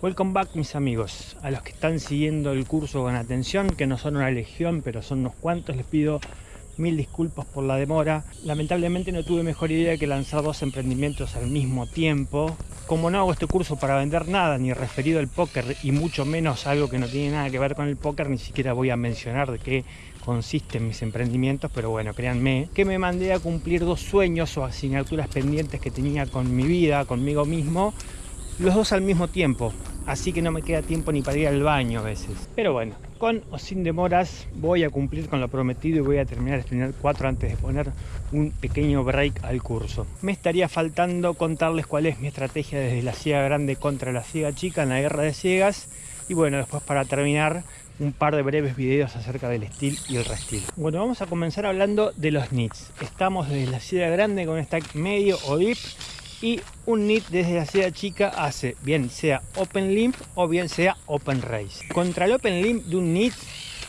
Welcome back, mis amigos. A los que están siguiendo el curso con atención, que no son una legión, pero son unos cuantos, les pido mil disculpas por la demora. Lamentablemente no tuve mejor idea que lanzar dos emprendimientos al mismo tiempo. Como no hago este curso para vender nada, ni referido al póker, y mucho menos algo que no tiene nada que ver con el póker, ni siquiera voy a mencionar de qué consisten mis emprendimientos, pero bueno, créanme que me mandé a cumplir dos sueños o asignaturas pendientes que tenía con mi vida, conmigo mismo, los dos al mismo tiempo, así que no me queda tiempo ni para ir al baño a veces. Pero bueno, con o sin demoras voy a cumplir con lo prometido y voy a terminar de estrenar 4 antes de poner un pequeño break al curso. Me estaría faltando contarles cuál es mi estrategia desde la ciega grande contra la ciega chica en la guerra de ciegas. Y bueno, después para terminar, un par de breves videos acerca del steel y el restil. Bueno, vamos a comenzar hablando de los nits. Estamos desde la ciega grande con stack medio o deep. Y un nit desde la ciega chica hace bien sea open limp o bien sea open raise. Contra el open limp de un nit,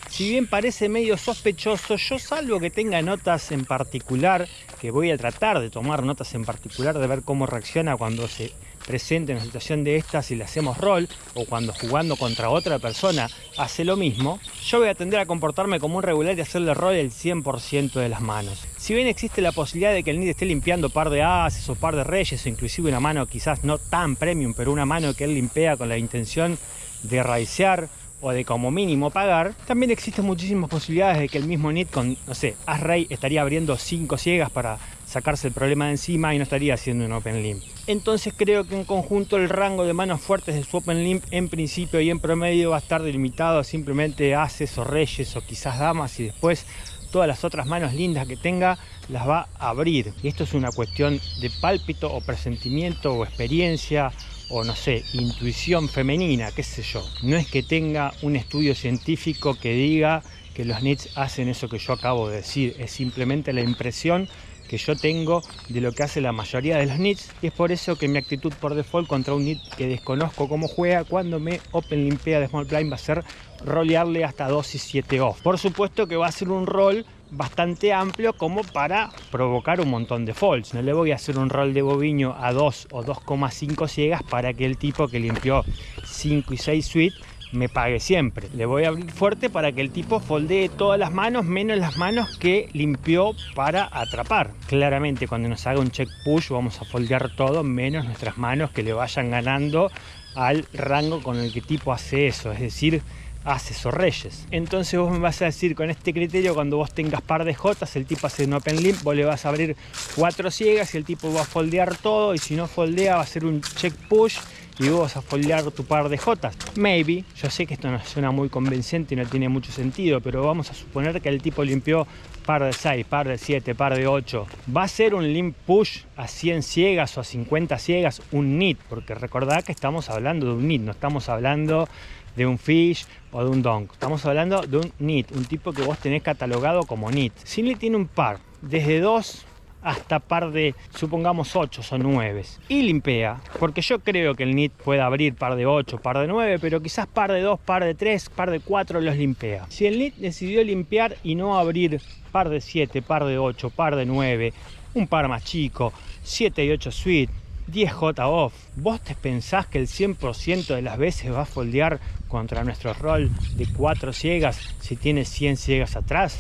si bien parece medio sospechoso, yo salvo que tenga notas en particular, que voy a tratar de tomar notas en particular, de ver cómo reacciona cuando se presente en una situación de estas y le hacemos roll, o cuando jugando contra otra persona hace lo mismo, yo voy a tender a comportarme como un regular y hacerle roll el 100% de las manos. Si bien existe la posibilidad de que el nit esté limpiando par de ases o par de reyes, o inclusive una mano quizás no tan premium, pero una mano que él limpea con la intención de raisear o de como mínimo pagar, también existen muchísimas posibilidades de que el mismo nit con, no sé, as rey estaría abriendo 5 ciegas para sacarse el problema de encima y no estaría haciendo un open limp. Entonces creo que en conjunto el rango de manos fuertes de su open limp en principio y en promedio va a estar delimitado a simplemente ases o reyes o quizás damas, y después todas las otras manos lindas que tenga las va a abrir. Y esto es una cuestión de pálpito o presentimiento o experiencia o no sé, intuición femenina, qué sé yo. No es que tenga un estudio científico que diga que los nits hacen eso que yo acabo de decir, es simplemente la impresión que yo tengo de lo que hace la mayoría de los nits, y es por eso que mi actitud por default contra un nit que desconozco cómo juega cuando me open limpea de small blind va a ser rolearle hasta 2 y 7 off. Por supuesto que va a ser un rol bastante amplio como para provocar un montón de folds. No le voy a hacer un rol de boviño a 2 o 2,5 ciegas para que el tipo que limpió 5 y 6 suite me pague siempre. Le voy a abrir fuerte para que el tipo foldee todas las manos menos las manos que limpió para atrapar. Claramente cuando nos haga un check push vamos a foldear todo menos nuestras manos que le vayan ganando al rango con el que tipo hace eso, es decir, ases o reyes. Entonces vos me vas a decir, con este criterio, cuando vos tengas par de jotas, el tipo hace un open limp, vos le vas a abrir 4 ciegas y el tipo va a foldear todo, y si no foldea va a hacer un check push y vos vas a foldear tu par de jotas. Maybe, yo sé que esto no suena muy convincente y no tiene mucho sentido, pero vamos a suponer que el tipo limpió par de 6, par de 7, par de 8. Va a ser un limp push a 100 ciegas o a 50 ciegas un nit, porque recordad que estamos hablando de un nit, no estamos hablando de un fish o de un donk. Estamos hablando de un nit, un tipo que vos tenés catalogado como nit. Si le tiene un par, desde 2 hasta par de, supongamos 8 o 9, y limpea, porque yo creo que el nit puede abrir par de 8, par de 9, pero quizás par de 2, par de 3, par de 4 los limpea. Si el nit decidió limpiar y no abrir par de 7, par de 8, par de 9, un par más chico, 7 y 8 suite, 10 J off, ¿vos te pensás que el 100% de las veces va a foldear contra nuestro rol de 4 ciegas si tiene 100 ciegas atrás?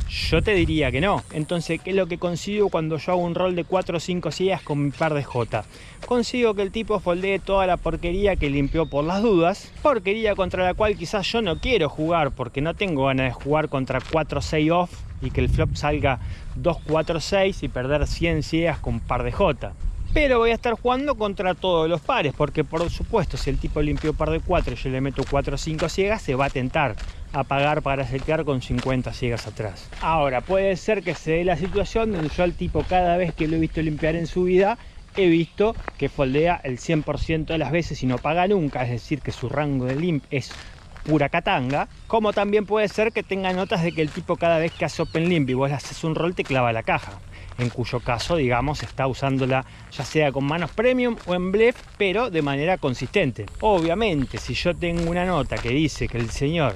Yo te diría que no. Entonces, ¿qué es lo que consigo cuando yo hago un rol de 4 o 5 ciegas con mi par de J? Consigo que el tipo foldee toda la porquería que limpió por las dudas, porquería contra la cual quizás yo no quiero jugar porque no tengo ganas de jugar contra 4 6 off y que el flop salga 2 4 6 y perder 100 ciegas con par de J. Pero voy a estar jugando contra todos los pares, porque por supuesto si el tipo limpió par de 4 y yo le meto 4 o 5 ciegas, se va a tentar a pagar para setear con 50 ciegas atrás. Ahora, puede ser que se dé la situación donde yo al tipo, cada vez que lo he visto limpiar en su vida, he visto que foldea el 100% de las veces y no paga nunca, es decir, que su rango de limp es pura catanga. Como también puede ser que tenga notas de que el tipo, cada vez que hace open limp y vos le haces un roll, te clava la caja, en cuyo caso, digamos, está usándola ya sea con manos premium o en bluff, pero de manera consistente. Obviamente, si yo tengo una nota que dice que el señor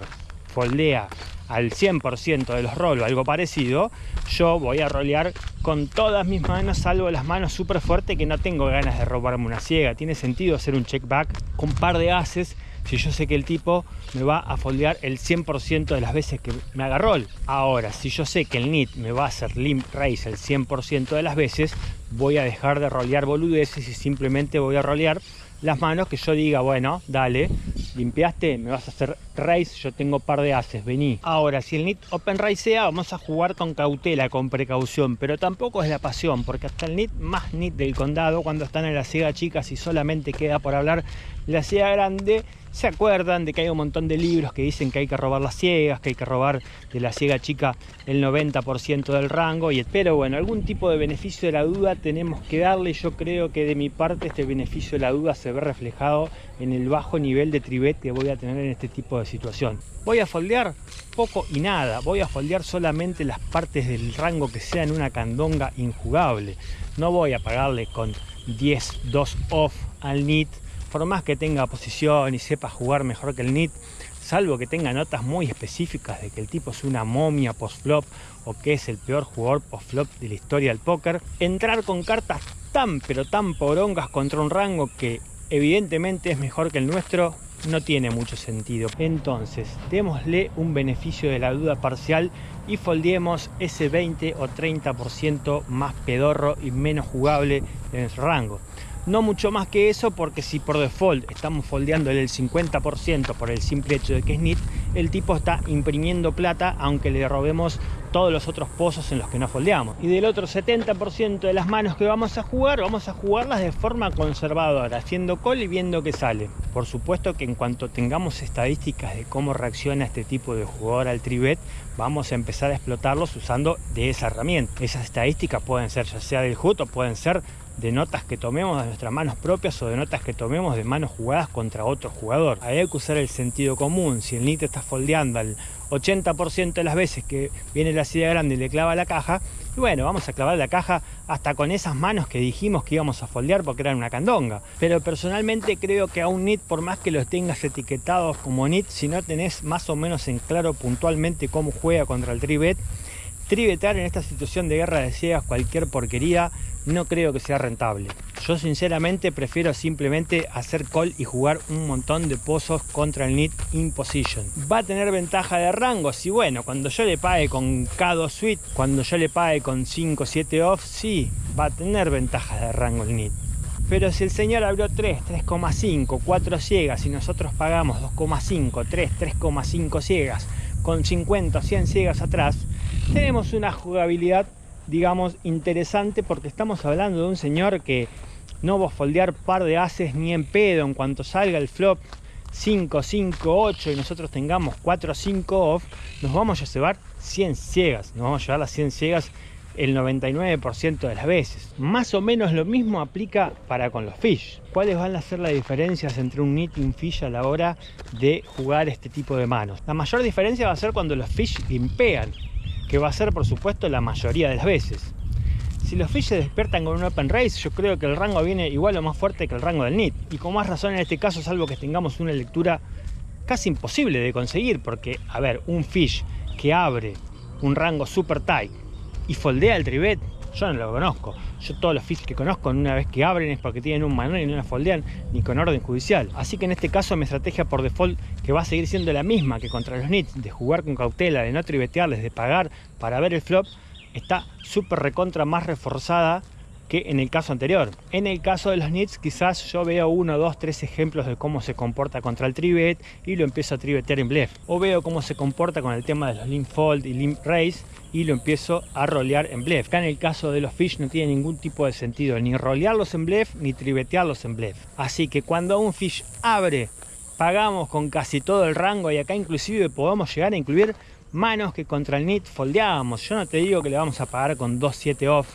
foldea al 100% de los rolos, algo parecido, yo voy a rolear con todas mis manos, salvo las manos súper fuertes que no tengo ganas de robarme una ciega. Tiene sentido hacer un check back con un par de ases si yo sé que el tipo me va a foldear el 100% de las veces que me haga roll. Ahora, si yo sé que el nit me va a hacer limp raise el 100% de las veces, voy a dejar de rolear boludeces y simplemente voy a rolear las manos que yo diga, bueno, dale, limpiaste, me vas a hacer raise, yo tengo par de ases, vení. Ahora, si el nit open raisea, vamos a jugar con cautela, con precaución, pero tampoco es la pasión, porque hasta el nit más nit del condado, cuando están en la ciega chica, si solamente queda por hablar la ciega grande, se acuerdan de que hay un montón de libros que dicen que hay que robar las ciegas, que hay que robar de la ciega chica el 90% del rango, pero bueno, algún tipo de beneficio de la duda tenemos que darle. Yo creo que de mi parte este beneficio de la duda se ve reflejado en el bajo nivel de trivet que voy a tener en este tipo de situación. Voy a foldear poco y nada, voy a foldear solamente las partes del rango que sean una candonga injugable. No voy a pagarle con 10-2 off al nit, por más que tenga posición y sepa jugar mejor que el nit, salvo que tenga notas muy específicas de que el tipo es una momia post-flop o que es el peor jugador post-flop de la historia del póker. Entrar con cartas tan pero tan porongas contra un rango que evidentemente es mejor que el nuestro no tiene mucho sentido. Entonces, démosle un beneficio de la duda parcial y foldeemos ese 20 o 30% más pedorro y menos jugable de nuestro rango. No mucho más que eso, porque si por default estamos foldeando el 50% por el simple hecho de que es nit, el tipo está imprimiendo plata aunque le robemos todos los otros pozos en los que no foldeamos. Y del otro 70% de las manos que vamos a jugarlas de forma conservadora, haciendo call y viendo qué sale. Por supuesto que en cuanto tengamos estadísticas de cómo reacciona este tipo de jugador al trivet, vamos a empezar a explotarlos usando de esa herramienta. Esas estadísticas pueden ser ya sea del HUD o pueden ser de notas que tomemos de nuestras manos propias o de notas que tomemos de manos jugadas contra otro jugador. Ahí hay que usar el sentido común. Si el nit está foldeando al 80% de las veces que viene la ciega grande y le clava la caja, y bueno, vamos a clavar la caja hasta con esas manos que dijimos que íbamos a foldear porque eran una candonga. Pero personalmente creo que a un nit, por más que los tengas etiquetados como nit, si no tenés más o menos en claro puntualmente cómo juega contra el trivet, trivetar en esta situación de guerra de ciegas cualquier porquería no creo que sea rentable. Yo sinceramente prefiero simplemente hacer call y jugar un montón de pozos contra el nit in position. ¿Va a tener ventaja de rangos? Y bueno, cuando yo le pague con K2 suite, cuando yo le pague con 5-7 off, sí, va a tener ventaja de rango el nit. Pero si el señor abrió 3, 3,5, 4 ciegas y nosotros pagamos 2,5, 3, 3,5 ciegas con 50 o 100 ciegas atrás, tenemos una jugabilidad, digamos, interesante, porque estamos hablando de un señor que no va a foldear par de ases ni en pedo en cuanto salga el flop 5, 5, 8 y nosotros tengamos 4, 5 off, nos vamos a llevar 100 ciegas, nos vamos a llevar las 100 ciegas el 99% de las veces. Más o menos lo mismo aplica para con los fish. ¿Cuáles van a ser las diferencias entre un nit y un fish a la hora de jugar este tipo de manos? La mayor diferencia va a ser cuando los fish limpean, que va a ser por supuesto la mayoría de las veces. Si los fish se despiertan con un open raise, yo creo que el rango viene igual o más fuerte que el rango del nit, y con más razón en este caso, salvo que tengamos una lectura casi imposible de conseguir, porque a ver, un fish que abre un rango super tight y foldea el trivet, yo no lo conozco. Yo todos los fish que conozco, una vez que abren es porque tienen un manual y no la foldean ni con orden judicial. Así que en este caso mi estrategia por default, que va a seguir siendo la misma que contra los nits, de jugar con cautela, de no trivetearles, de pagar para ver el flop, está súper recontra más reforzada que en el caso anterior. En el caso de los nits, quizás yo veo 1, 2, 3 ejemplos de cómo se comporta contra el trivet y lo empiezo a trivetear en bluff. O veo cómo se comporta con el tema de los limp fold y limp raise y lo empiezo a rolear en bluff. Acá en el caso de los fish no tiene ningún tipo de sentido ni rolearlos en bluff ni trivetearlos en bluff. Así que cuando un fish abre, pagamos con casi todo el rango, y acá inclusive podemos llegar a incluir manos que contra el nit foldeábamos. Yo no te digo que le vamos a pagar con 2-7 off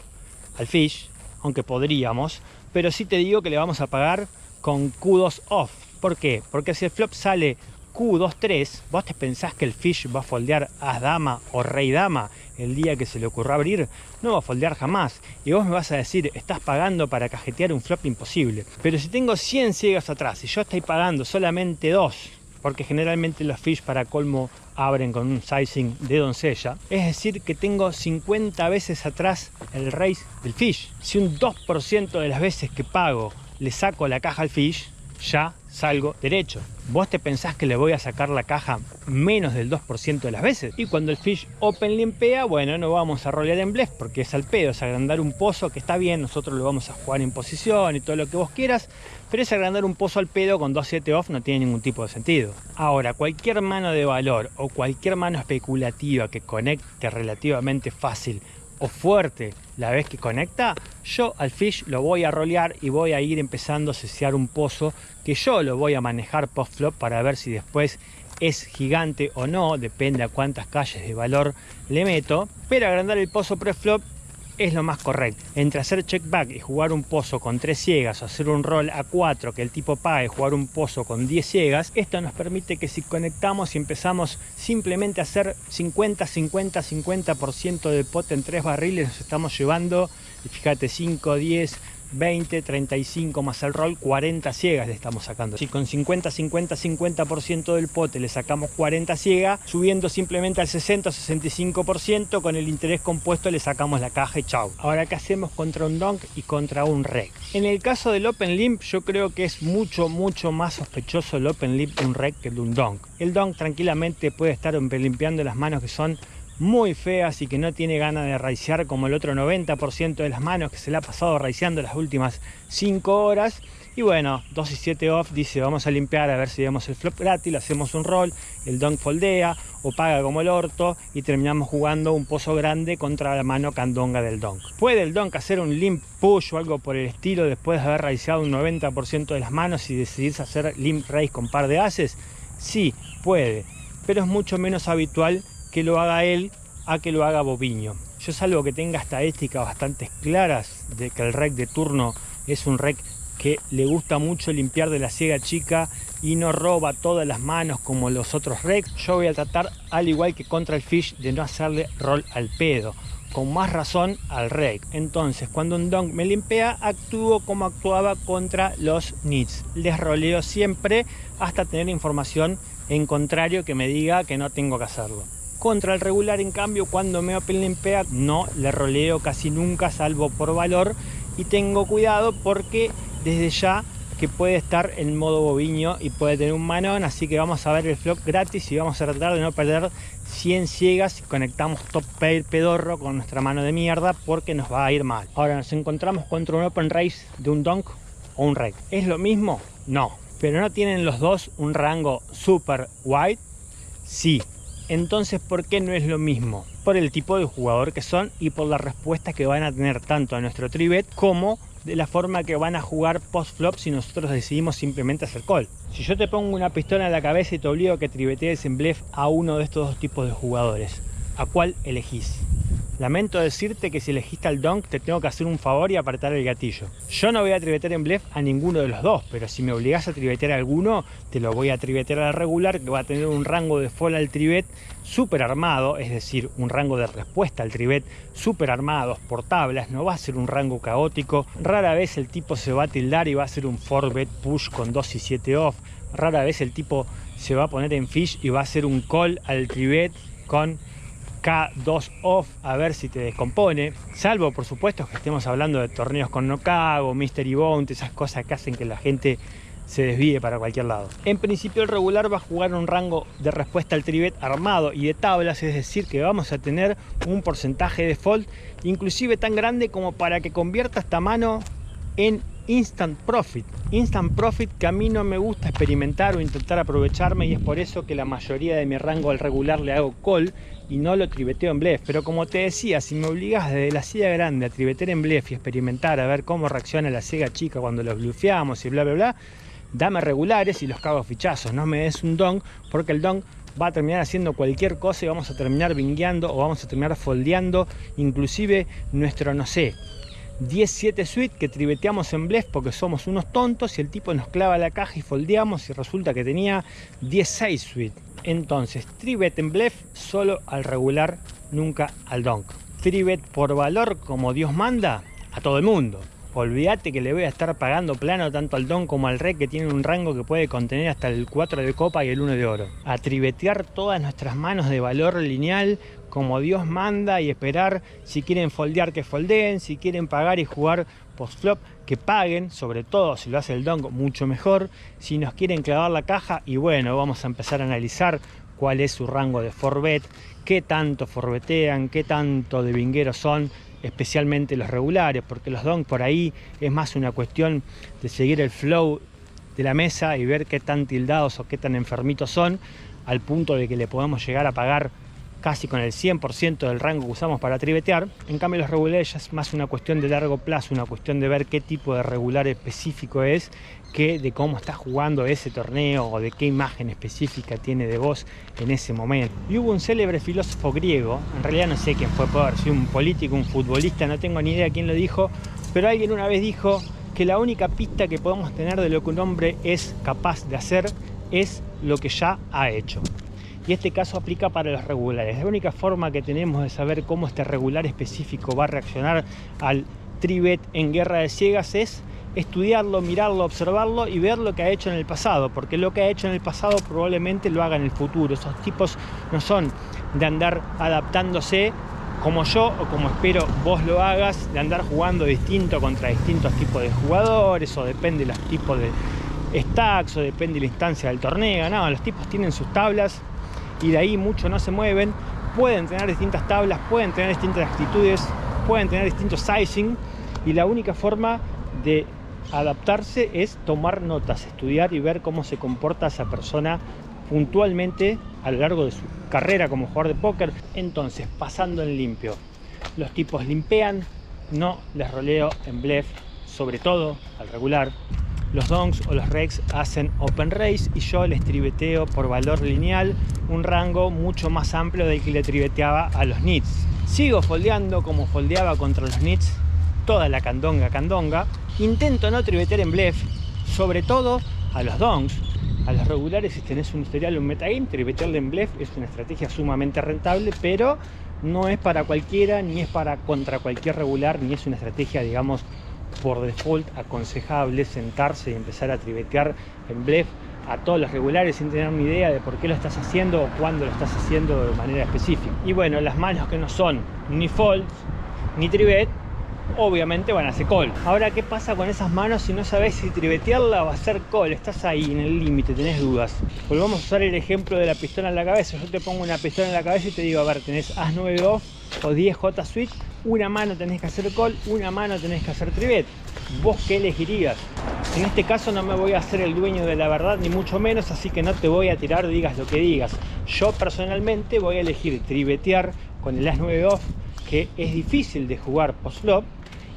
al fish, aunque podríamos, pero sí te digo que le vamos a pagar con Q2 off. ¿Por qué? Porque si el flop sale Q2-3, vos te pensás que el fish va a foldear as dama o rey dama el día que se le ocurra abrir. No va a foldear jamás, y vos me vas a decir, estás pagando para cajetear un flop imposible. Pero si tengo 100 ciegas atrás y yo estoy pagando solamente 2 porque generalmente los fish para colmo abren con un sizing de doncella. Es decir, que tengo 50 veces atrás el raise del fish. Si un 2% de las veces que pago le saco la caja al fish, ya salgo derecho. ¿Vos te pensás que le voy a sacar la caja menos del 2% de las veces? Y cuando el fish open limpea, bueno, no vamos a rolear en bluff porque es al pedo, es agrandar un pozo que está bien, nosotros lo vamos a jugar en posición y todo lo que vos quieras, pero es agrandar un pozo al pedo con 2-7 off, no tiene ningún tipo de sentido. Ahora, cualquier mano de valor o cualquier mano especulativa que conecte relativamente fácil o fuerte la vez que conecta, yo al fish lo voy a rolear y voy a ir empezando a sesear un pozo que yo lo voy a manejar post flop para ver si después es gigante o no, depende a cuántas calles de valor le meto, pero agrandar el pozo pre-flop es lo más correcto. Entre hacer check back y jugar un pozo con 3 ciegas o hacer un roll a 4 que el tipo pague, jugar un pozo con 10 ciegas, esto nos permite que si conectamos y empezamos simplemente a hacer 50% del pot en 3 barriles, nos estamos llevando, fíjate, 5, 10, 20, 35 más el roll, 40 ciegas le estamos sacando. Si con 50% del pote le sacamos 40 ciegas, subiendo simplemente al 60-65%, con el interés compuesto le sacamos la caja y chau. Ahora, ¿qué hacemos contra un donk y contra un reg? En el caso del open limp, yo creo que es mucho más sospechoso el open limp de un reg que de un donk. El donk tranquilamente puede estar limpiando las manos que son muy feas y que no tiene ganas de raisear como el otro 90% de las manos que se le ha pasado raiseando las últimas 5 horas. Y bueno, 2 y 7 off, dice vamos a limpiar a ver si vemos el flop gratis, le hacemos un roll, el donk foldea o paga como el orto y terminamos jugando un pozo grande contra la mano candonga del donk. ¿Puede el donk hacer un limp push o algo por el estilo después de haber raiseado un 90% de las manos y decidirse hacer limp raise con par de ases? Sí, puede, pero es mucho menos habitual que lo haga él a que lo haga Boviño. Yo, salvo que tenga estadísticas bastante claras de que el reg de turno es un reg que le gusta mucho limpiar de la ciega chica y no roba todas las manos como los otros regs, yo voy a tratar, al igual que contra el fish, de no hacerle roll al pedo, con más razón al reg. Entonces, cuando un donk me limpea, actúo como actuaba contra los nits. Les roleo siempre hasta tener información en contrario que me diga que no tengo que hacerlo. Contra el regular, en cambio, cuando me open limpea, no le roleo casi nunca, salvo por valor, y tengo cuidado porque desde ya que puede estar en modo boviño y puede tener un manón, así que vamos a ver el flop gratis y vamos a tratar de no perder 100 ciegas si conectamos top pair pedorro con nuestra mano de mierda, porque nos va a ir mal. Ahora nos encontramos contra un open raise de un donk o un reg. ¿Es lo mismo? No. ¿Pero no tienen los dos un rango super wide? Sí. Entonces, ¿por qué no es lo mismo? Por el tipo de jugador que son y por la respuesta que van a tener tanto a nuestro tribet como de la forma que van a jugar post flop si nosotros decidimos simplemente hacer call. Si yo te pongo una pistola en la cabeza y te obligo a que tribetees en bluff a uno de estos dos tipos de jugadores, ¿a cuál elegís? Lamento decirte que si elegiste al donk te tengo que hacer un favor y apretar el gatillo. Yo no voy a tribetear en bluff a ninguno de los dos, pero si me obligás a tribetear a alguno, te lo voy a tribetear al regular, que va a tener un rango de fall al tribet súper armado, es decir, un rango de respuesta al tribet súper armados por tablas, no va a ser un rango caótico. Rara vez el tipo se va a tildar y va a hacer un 4-bet push con 2 y 7 off. Rara vez el tipo se va a poner en fish y va a hacer un call al tribet con K2 off a ver si te descompone, salvo por supuesto que estemos hablando de torneos con no cago, mystery bounty, esas cosas que hacen que la gente se desvíe para cualquier lado. En principio el regular va a jugar un rango de respuesta al tribet armado y de tablas, es decir que vamos a tener un porcentaje de fold inclusive tan grande como para que convierta esta mano en instant profit. Instant profit que a mí no me gusta experimentar o intentar aprovecharme, y es por eso que la mayoría de mi rango al regular le hago call y no lo tribeteo en bluff. Pero como te decía, si me obligas desde la ciega grande a tribetear en bluff y experimentar a ver cómo reacciona la ciega chica cuando los bluffeamos y bla bla bla, dame regulares y los cago fichazos, no me des un donk, porque el donk va a terminar haciendo cualquier cosa y vamos a terminar bingueando o vamos a terminar foldeando inclusive nuestro, no sé, 10-7 suite que tribeteamos en bluff porque somos unos tontos y el tipo nos clava la caja y foldeamos y resulta que tenía 10-6 suite. Entonces, tribet en bluff solo al regular, nunca al donk. Tribet por valor como Dios manda a todo el mundo. olvídate que le voy a estar pagando plano tanto al don como al rey, que tienen un rango que puede contener hasta el 4 de copa y el 1 de oro. A trivetear todas nuestras manos de valor lineal como Dios manda y esperar, si quieren foldear que foldeen, si quieren pagar y jugar post-flop que paguen, sobre todo si lo hace el don mucho mejor. Si nos quieren clavar la caja, y bueno, vamos a empezar a analizar cuál es su rango de forbet, qué tanto forbetean, qué tanto de vingueros son, especialmente los regulares, porque los don por ahí es más una cuestión de seguir el flow de la mesa y ver qué tan tildados o qué tan enfermitos son, al punto de que le podemos llegar a pagar casi con el 100% del rango que usamos para trivetear. En cambio los regulares ya es más una cuestión de largo plazo, una cuestión de ver qué tipo de regular específico es, que de cómo está jugando ese torneo o de qué imagen específica tiene de vos en ese momento. Y hubo un célebre filósofo griego, en realidad no sé quién fue, puede haber sido un político, un futbolista, no tengo ni idea quién lo dijo, pero alguien una vez dijo que la única pista que podemos tener de lo que un hombre es capaz de hacer es lo que ya ha hecho. Y este caso aplica para los regulares. La única forma que tenemos de saber cómo este regular específico va a reaccionar al tribet en guerra de ciegas es estudiarlo, mirarlo, observarlo y ver lo que ha hecho en el pasado, porque lo que ha hecho en el pasado probablemente lo haga en el futuro. Esos tipos no son de andar adaptándose como yo o como espero vos lo hagas, de andar jugando distinto contra distintos tipos de jugadores, o depende de los tipos de stacks, o depende de la instancia del torneo. No, los tipos tienen sus tablas y de ahí mucho no se mueven. Pueden tener distintas tablas, pueden tener distintas actitudes, pueden tener distintos sizing, y la única forma de adaptarse es tomar notas, estudiar y ver cómo se comporta esa persona puntualmente a lo largo de su carrera como jugador de póker. Entonces, pasando en limpio, los tipos limpean, no les roleo en bluff, sobre todo al regular. Los donks o los regs hacen open raise y yo les tribeteo por valor lineal, un rango mucho más amplio del que le tribeteaba a los nits. Sigo foldeando como foldeaba contra los nits toda la candonga. Intento no tribetear en bluff, sobre todo a los donks. A los regulares, si tenés un historial, un metagame, tribetearle en bluff es una estrategia sumamente rentable, pero no es para cualquiera, ni es para contra cualquier regular, ni es una estrategia, digamos, por default aconsejable sentarse y empezar a tribetear en bluff a todos los regulares sin tener ni idea de por qué lo estás haciendo o cuándo lo estás haciendo de manera específica. Y bueno, las manos que no son ni folds ni tribet, obviamente van a hacer call. Ahora, ¿qué pasa con esas manos si no sabes si tribetearla o hacer call? Estás ahí en el límite, tenés dudas. Volvamos a usar el ejemplo de la pistola en la cabeza. Yo te pongo una pistola en la cabeza y te digo, a ver, tenés As 9 off o 10 J suite, una mano tenés que hacer call, una mano tenés que hacer tribet. ¿Vos qué elegirías? En este caso no me voy a hacer el dueño de la verdad, ni mucho menos, así que no te voy a tirar, digas lo que digas. Yo personalmente voy a elegir tribetear con el As 9 off, que es difícil de jugar post-flop,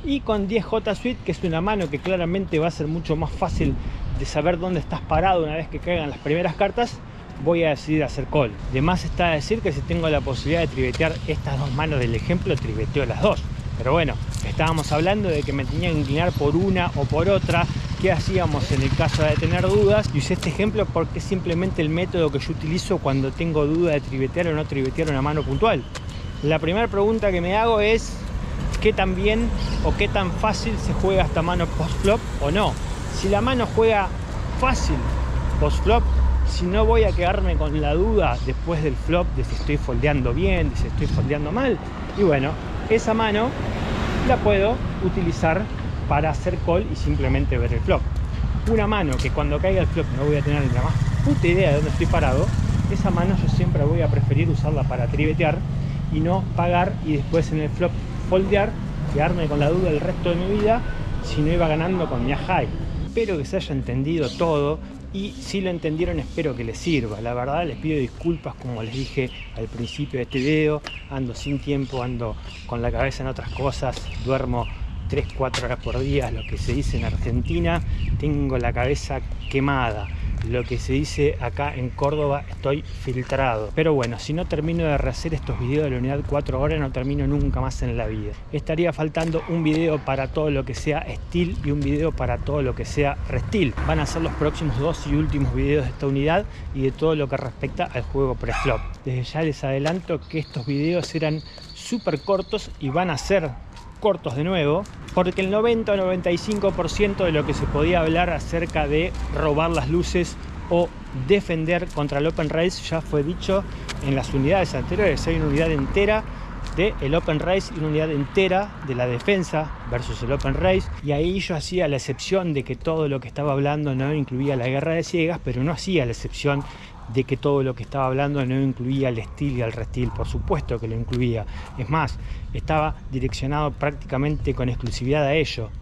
y con 10 J suite, que es una mano que claramente va a ser mucho más fácil de saber dónde estás parado una vez que caigan las primeras cartas. Voy a decidir hacer call. De más está decir que si tengo la posibilidad de tribetear estas dos manos del ejemplo, tribeteo las dos. Pero bueno, estábamos hablando de que me tenía que inclinar por una o por otra. ¿Qué hacíamos en el caso de tener dudas? Y usé este ejemplo porque es simplemente el método que yo utilizo cuando tengo duda de tribetear o no tribetear una mano puntual. La primera pregunta que me hago es qué tan bien o qué tan fácil se juega esta mano post-flop o no. Si la mano juega fácil post-flop, si no voy a quedarme con la duda después del flop de si estoy foldeando bien, de si estoy foldeando mal. Y bueno, esa mano la puedo utilizar para hacer call y simplemente ver el flop. Una mano que cuando caiga el flop no voy a tener ni la más puta idea de dónde estoy parado, esa mano yo siempre voy a preferir usarla para tribetear y no pagar y después en el flop foldear, quedarme con la duda el resto de mi vida si no iba ganando con mi high. Espero que se haya entendido todo. Y si lo entendieron, espero que les sirva. La verdad, les pido disculpas, como les dije al principio de este video. Ando sin tiempo, ando con la cabeza en otras cosas. Duermo 3-4 horas por día, lo que se dice en Argentina. Tengo la cabeza quemada. Lo que se dice acá en Córdoba, estoy filtrado. Pero bueno, si no termino de rehacer estos videos de la unidad 4 horas, no termino nunca más en la vida. Estaría faltando un video para todo lo que sea steel y un video para todo lo que sea resteel. Van a ser los próximos 2 y últimos videos de esta unidad y de todo lo que respecta al juego pre-flop. Desde ya les adelanto que estos videos eran súper cortos y van a ser cortos de nuevo, porque el 90 o 95% de lo que se podía hablar acerca de robar las luces o defender contra el Open Race ya fue dicho en las unidades anteriores. Hay una unidad entera del Open Race y una unidad entera de la defensa versus el Open Race, y ahí yo hacía la excepción de que todo lo que estaba hablando no incluía la guerra de ciegas, pero no hacía la excepción de que todo lo que estaba hablando no incluía el steel y el resteel. Por supuesto que lo incluía, es más, estaba direccionado prácticamente con exclusividad a ello.